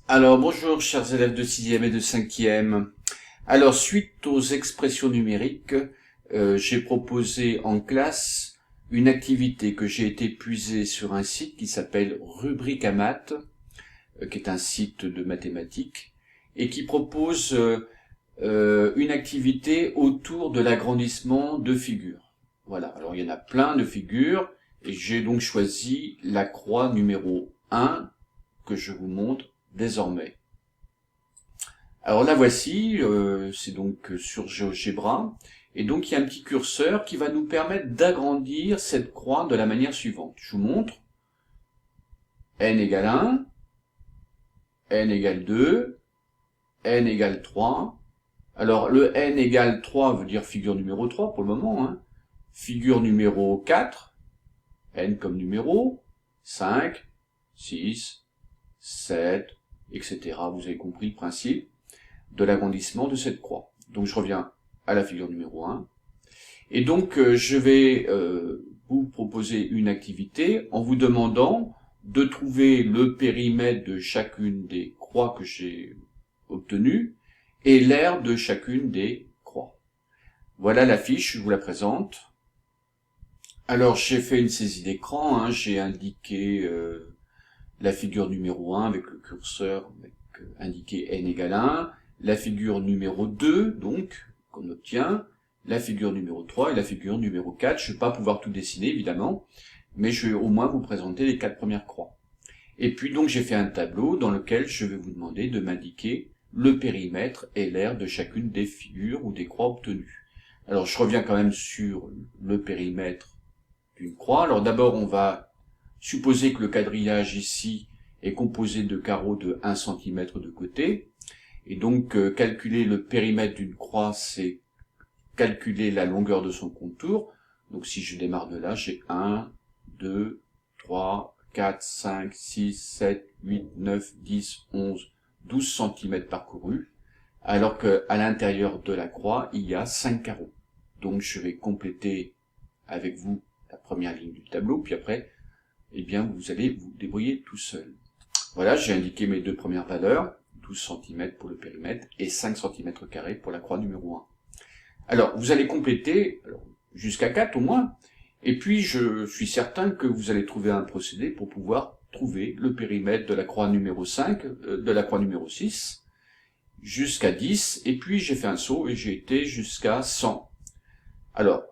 Alors bonjour chers élèves de sixième et de cinquième. Alors suite aux expressions numériques, j'ai proposé en classe une activité que j'ai été puiser sur un site qui s'appelle Rubrique à maths, qui est un site de mathématiques, et qui propose une activité autour de l'agrandissement de figures. Voilà, alors il y en a plein de figures, et j'ai donc choisi la croix numéro 1 que je vous montre désormais. Alors la voici, c'est donc sur GeoGebra, et donc il y a un petit curseur qui va nous permettre d'agrandir cette croix de la manière suivante. Je vous montre, n égale 1, n égale 2, n égale 3. Alors le n égale 3 veut dire figure numéro 3 pour le moment, hein. Figure numéro 4, n comme numéro, 5, 6, 7, etc. Vous avez compris le principe de l'agrandissement de cette croix. Donc je reviens à la figure numéro 1. Et donc je vais vous proposer une activité en vous demandant de trouver le périmètre de chacune des croix que j'ai obtenues et l'aire de chacune des croix. Voilà la fiche, je vous la présente. Alors j'ai fait une saisie d'écran, hein, j'ai indiqué la figure numéro 1 avec le curseur indiqué n égale 1, la figure numéro 2, donc, qu'on obtient, la figure numéro 3 et la figure numéro 4. Je ne vais pas pouvoir tout dessiner, évidemment, mais je vais au moins vous présenter les 4 premières croix. Et puis donc j'ai fait un tableau dans lequel je vais vous demander de m'indiquer le périmètre et l'aire de chacune des figures ou des croix obtenues. Alors je reviens quand même sur le périmètre d'une croix. Alors d'abord on va supposer que le quadrillage ici est composé de carreaux de 1 cm de côté. Et donc, calculer le périmètre d'une croix, c'est calculer la longueur de son contour. Donc, si je démarre de là, j'ai 1, 2, 3, 4, 5, 6, 7, 8, 9, 10, 11, 12 cm parcourus. Alors qu'à l'intérieur de la croix, il y a 5 carreaux. Donc, je vais compléter avec vous la première ligne du tableau, puis après, eh bien, vous allez vous débrouiller tout seul. Voilà, j'ai indiqué mes deux premières valeurs. 12 cm pour le périmètre et 5 cm² pour la croix numéro 1. Alors, vous allez compléter jusqu'à 4 au moins, et puis je suis certain que vous allez trouver un procédé pour pouvoir trouver le périmètre de la croix numéro 5, de la croix numéro 6, jusqu'à 10, et puis j'ai fait un saut et j'ai été jusqu'à 100. Alors,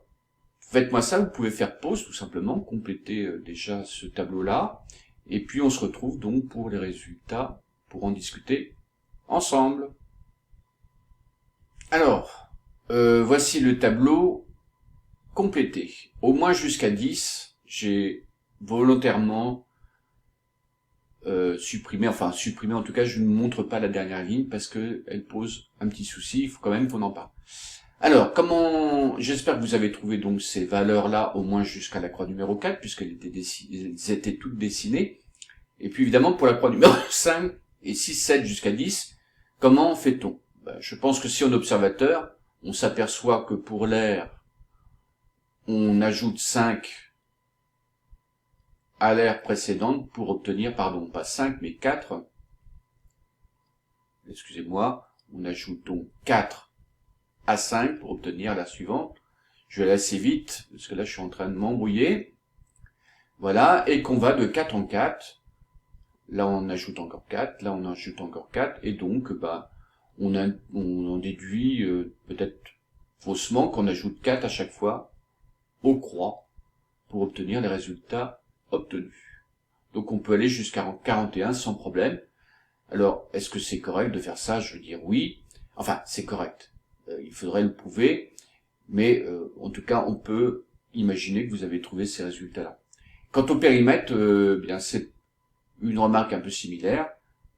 faites-moi ça, vous pouvez faire pause tout simplement, compléter déjà ce tableau-là, et puis on se retrouve donc pour les résultats, pour en discuter ensemble. Alors, voici le tableau complété. Au moins jusqu'à 10, j'ai volontairement supprimé en tout cas je ne montre pas la dernière ligne parce qu'elle pose un petit souci, il faut quand même qu'on en parle. Alors, j'espère que vous avez trouvé donc ces valeurs-là au moins jusqu'à la croix numéro 4, puisqu'elles étaient toutes dessinées. Et puis évidemment pour la croix numéro 5 et 6, 7 jusqu'à 10, comment fait-on? Je pense que si on est observateur, on s'aperçoit que pour l'aire, on ajoute 5 à l'aire précédente pour obtenir, pardon, pas 5 mais 4. Excusez-moi, on ajoute donc 4 à 5 pour obtenir la suivante. Je vais aller assez vite, parce que là je suis en train de m'embrouiller. Voilà, et qu'on va de 4 en 4. Là on ajoute encore 4, là on ajoute encore 4, et donc on en déduit peut-être faussement qu'on ajoute 4 à chaque fois aux croix pour obtenir les résultats obtenus. Donc on peut aller jusqu'à 41 sans problème. Alors, est-ce que c'est correct de faire ça? Je veux dire oui. Enfin, c'est correct. Il faudrait le prouver, mais en tout cas, on peut imaginer que vous avez trouvé ces résultats-là. Quant au périmètre, bien c'est une remarque un peu similaire.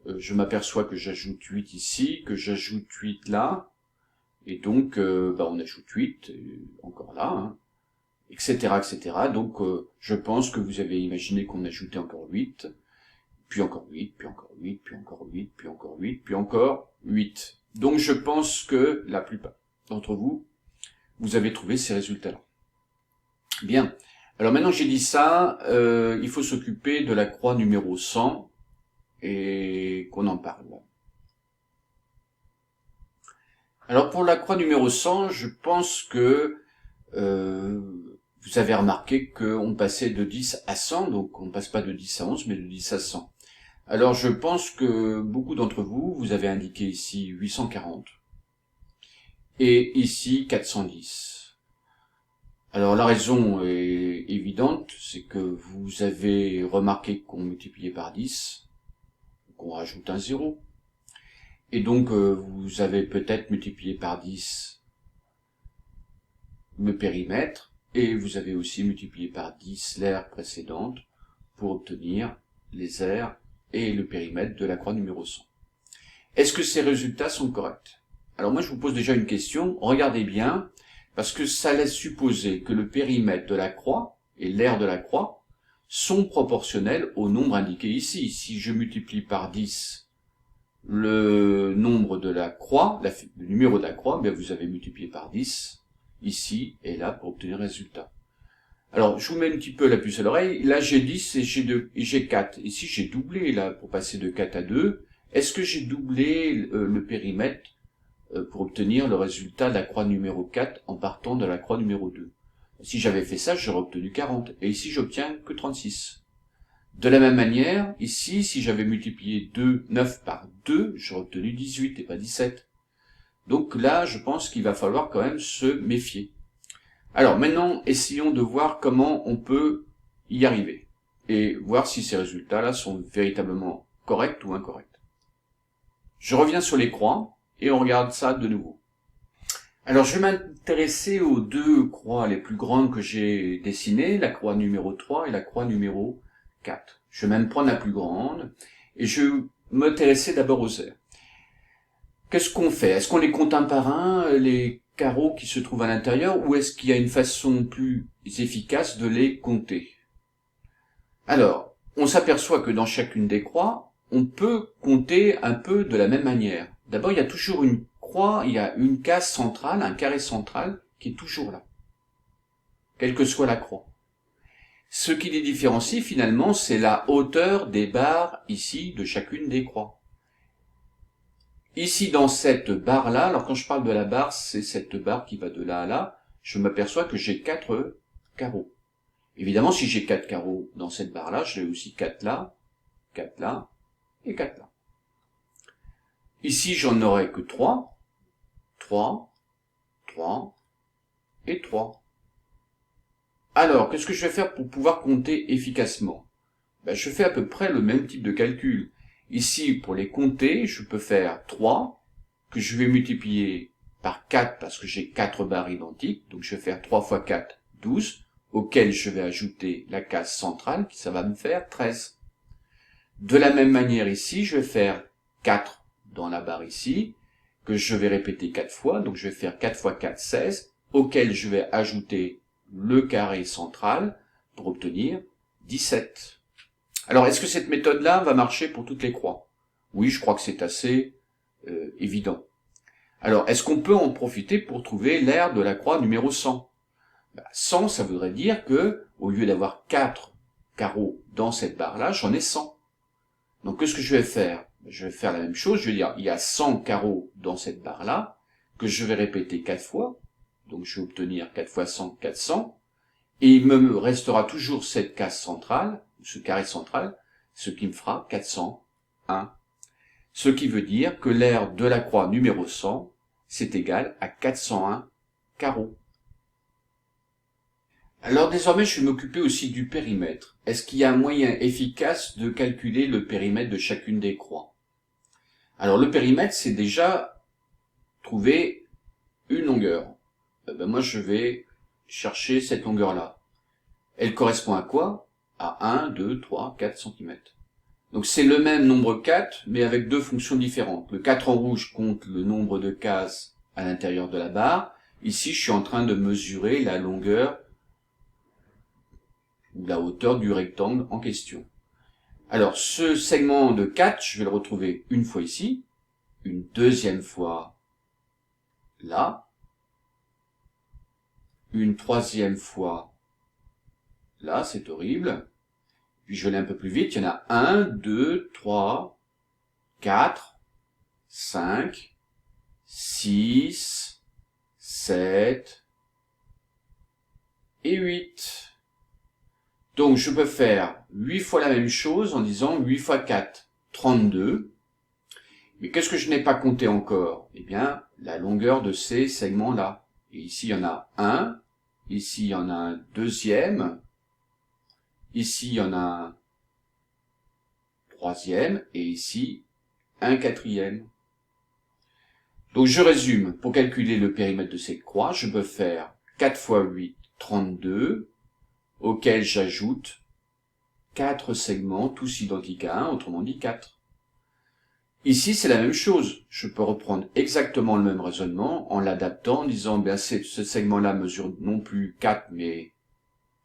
Je m'aperçois que j'ajoute 8 ici, que j'ajoute 8 là, et donc on ajoute 8, encore là, hein, etc., etc. Donc je pense que vous avez imaginé qu'on ajoutait encore 8, puis encore 8, puis encore 8, puis encore 8, puis encore 8, puis encore 8. Donc je pense que la plupart d'entre vous, vous avez trouvé ces résultats-là. Bien. Alors maintenant que j'ai dit ça, il faut s'occuper de la croix numéro 100, et qu'on en parle. Alors pour la croix numéro 100, je pense que vous avez remarqué qu'on passait de 10 à 100, donc on ne passe pas de 10 à 11, mais de 10 à 100. Alors je pense que beaucoup d'entre vous, vous avez indiqué ici 840 et ici 410. Alors la raison est évidente, c'est que vous avez remarqué qu'on multipliait par 10, qu'on rajoute un 0, et donc vous avez peut-être multiplié par 10 le périmètre, et vous avez aussi multiplié par 10 l'aire précédente pour obtenir les aires et le périmètre de la croix numéro 100. Est-ce que ces résultats sont corrects? Alors moi je vous pose déjà une question, regardez bien, parce que ça laisse supposer que le périmètre de la croix et l'aire de la croix sont proportionnels au nombre indiqué ici. Si je multiplie par 10 le nombre de la croix, le numéro de la croix, bien vous avez multiplié par 10 ici et là pour obtenir le résultat. Alors, je vous mets un petit peu la puce à l'oreille. Là, j'ai 10 et j'ai 4. Ici, j'ai doublé, là, pour passer de 4 à 2. Est-ce que j'ai doublé le périmètre pour obtenir le résultat de la croix numéro 4 en partant de la croix numéro 2? Si j'avais fait ça, j'aurais obtenu 40. Et ici, j'obtiens que 36. De la même manière, ici, si j'avais multiplié 9 par 2, j'aurais obtenu 18 et pas 17. Donc là, je pense qu'il va falloir quand même se méfier. Alors maintenant, essayons de voir comment on peut y arriver et voir si ces résultats-là sont véritablement corrects ou incorrects. Je reviens sur les croix et on regarde ça de nouveau. Alors je vais m'intéresser aux deux croix les plus grandes que j'ai dessinées, la croix numéro 3 et la croix numéro 4. Je vais même prendre la plus grande et je vais m'intéresser d'abord aux aires. Qu'est-ce qu'on fait? Est-ce qu'on les compte un par un, les carreaux qui se trouvent à l'intérieur, ou est-ce qu'il y a une façon plus efficace de les compter? Alors, on s'aperçoit que dans chacune des croix, on peut compter un peu de la même manière. D'abord, il y a toujours une croix, il y a une case centrale, un carré central, qui est toujours là, quelle que soit la croix. Ce qui les différencie finalement, c'est la hauteur des barres ici de chacune des croix. Ici, dans cette barre-là, alors quand je parle de la barre, c'est cette barre qui va de là à là, je m'aperçois que j'ai 4 carreaux. Évidemment, si j'ai 4 carreaux dans cette barre-là, j'ai aussi 4 là et 4 là. Ici, j'en aurai que 3 et 3. Alors, qu'est-ce que je vais faire pour pouvoir compter efficacement? Je fais à peu près le même type de calcul. Ici, pour les compter, je peux faire 3, que je vais multiplier par 4 parce que j'ai 4 barres identiques. Donc je vais faire 3 fois 4, 12, auquel je vais ajouter la case centrale, qui ça va me faire 13. De la même manière ici, je vais faire 4 dans la barre ici, que je vais répéter 4 fois. Donc je vais faire 4 fois 4, 16, auquel je vais ajouter le carré central pour obtenir 17. Alors, est-ce que cette méthode-là va marcher pour toutes les croix? Oui, je crois que c'est assez évident. Alors, est-ce qu'on peut en profiter pour trouver l'aire de la croix numéro 100? 100, ça voudrait dire que, au lieu d'avoir 4 carreaux dans cette barre-là, j'en ai 100. Donc, qu'est-ce que je vais faire? Je vais faire la même chose, je vais dire, il y a 100 carreaux dans cette barre-là, que je vais répéter 4 fois, donc je vais obtenir 4 fois 100, 400, et il me restera toujours cette case centrale, ce carré central, ce qui me fera 401. Ce qui veut dire que l'aire de la croix numéro 100, c'est égal à 401 carreaux. Alors désormais, je vais m'occuper aussi du périmètre. Est-ce qu'il y a un moyen efficace de calculer le périmètre de chacune des croix? Alors le périmètre, c'est déjà trouver une longueur. Moi, je vais chercher cette longueur-là. Elle correspond à quoi? À 1, 2, 3, 4 cm. Donc c'est le même nombre 4, mais avec deux fonctions différentes. Le 4 en rouge compte le nombre de cases à l'intérieur de la barre. Ici, je suis en train de mesurer la longueur ou la hauteur du rectangle en question. Alors, ce segment de 4, je vais le retrouver une fois ici, une deuxième fois là, une troisième fois là, c'est horrible. Puis je vais aller un peu plus vite, il y en a 1, 2, 3, 4, 5, 6, 7 et 8. Donc je peux faire 8 fois la même chose en disant 8 fois 4, 32. Mais qu'est-ce que je n'ai pas compté encore? Eh bien, la longueur de ces segments-là. Et ici, il y en a un. Ici, il y en a un deuxième. Ici, il y en a un troisième. Et ici, un quatrième. Donc, je résume. Pour calculer le périmètre de cette croix, je peux faire 4 fois 8, 32, auquel j'ajoute 4 segments, tous identiques à 1, autrement dit 4. Ici, c'est la même chose. Je peux reprendre exactement le même raisonnement en l'adaptant, en disant, bien, ce segment-là mesure non plus 4, mais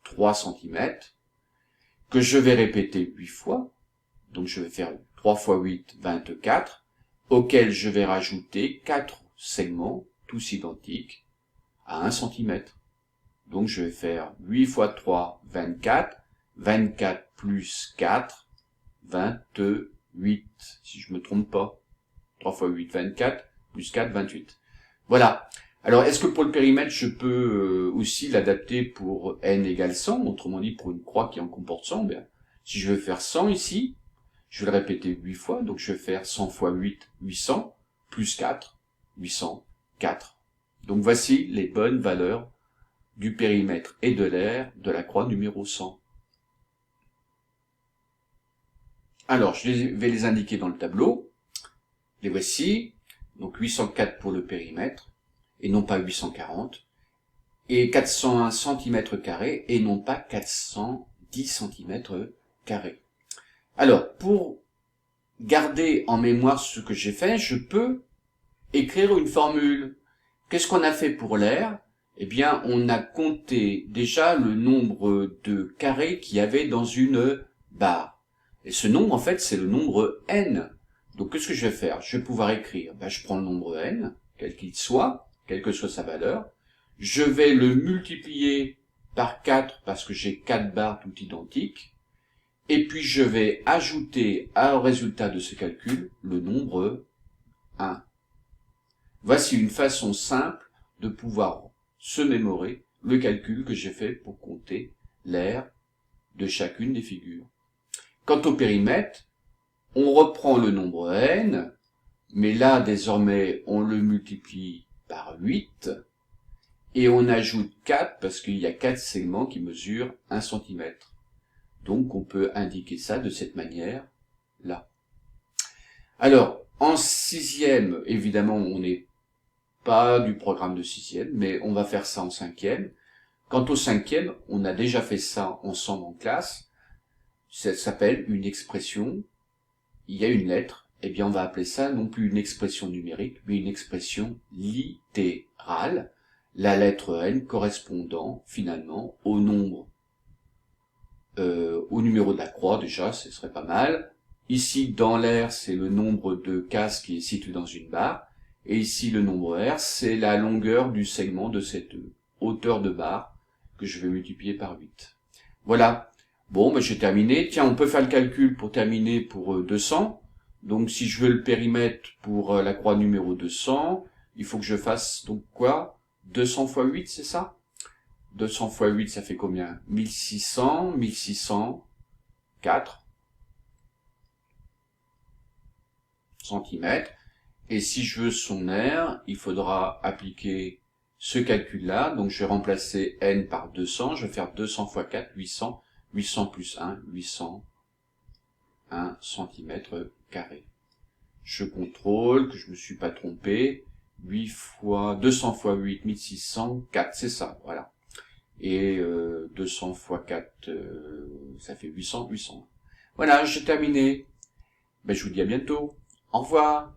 3 cm, que je vais répéter 8 fois. Donc, je vais faire 3 fois 8, 24, auquel je vais rajouter 4 segments, tous identiques, à 1 cm. Donc, je vais faire 8 fois 3, 24, 24 plus 4, 28, si je me trompe pas. 3 fois 8, 24, plus 4, 28. Voilà. Alors, est-ce que pour le périmètre, je peux aussi l'adapter pour n égale 100, autrement dit pour une croix qui en comporte 100? Bien, si je veux faire 100 ici, je vais le répéter 8 fois, donc je vais faire 100 fois 8, 800, plus 4, 804. Donc voici les bonnes valeurs du périmètre et de l'aire de la croix numéro 100. Alors, je vais les indiquer dans le tableau. Les voici. Donc 804 pour le périmètre, et non pas 840. Et 401 cm² et non pas 410 cm². Alors, pour garder en mémoire ce que j'ai fait, je peux écrire une formule. Qu'est-ce qu'on a fait pour l'aire? Eh bien, on a compté déjà le nombre de carrés qu'il y avait dans une barre. Et ce nombre, en fait, c'est le nombre n. Donc, qu'est-ce que je vais faire? Je vais pouvoir écrire, je prends le nombre n, quel qu'il soit, quelle que soit sa valeur. Je vais le multiplier par 4 parce que j'ai 4 barres toutes identiques. Et puis, je vais ajouter au résultat de ce calcul le nombre 1. Voici une façon simple de pouvoir se mémorer le calcul que j'ai fait pour compter l'aire de chacune des figures. Quant au périmètre, on reprend le nombre n, mais là, désormais, on le multiplie par 8, et on ajoute 4 parce qu'il y a 4 segments qui mesurent 1 cm. Donc, on peut indiquer ça de cette manière-là. Alors, en sixième, évidemment, on n'est pas du programme de sixième, mais on va faire ça en cinquième. Quant au cinquième, on a déjà fait ça ensemble en classe. Ça s'appelle une expression. Il y a une lettre. Eh bien, on va appeler ça non plus une expression numérique, mais une expression littérale. La lettre n correspondant finalement au nombre, au numéro de la croix déjà, ce serait pas mal. Ici, dans l'aire, c'est le nombre de cases qui est situé dans une barre. Et ici, le nombre R, c'est la longueur du segment de cette hauteur de barre que je vais multiplier par 8. Voilà. Bon, j'ai terminé. Tiens, on peut faire le calcul pour terminer pour 200. Donc, si je veux le périmètre pour la croix numéro 200, il faut que je fasse donc quoi? 200 fois 8, c'est ça? 200 fois 8, ça fait combien? 1600, 1604 centimètres. Et si je veux son aire, il faudra appliquer ce calcul-là. Donc, je vais remplacer n par 200. Je vais faire 200 fois 4, 800. 800 plus 1, 800. 1 cm². Je contrôle que je me suis pas trompé. 8 fois, 200 fois 8, 1604, c'est ça, voilà. Et 200 fois 4, ça fait 800, 800. Voilà, j'ai terminé. Je vous dis à bientôt. Au revoir.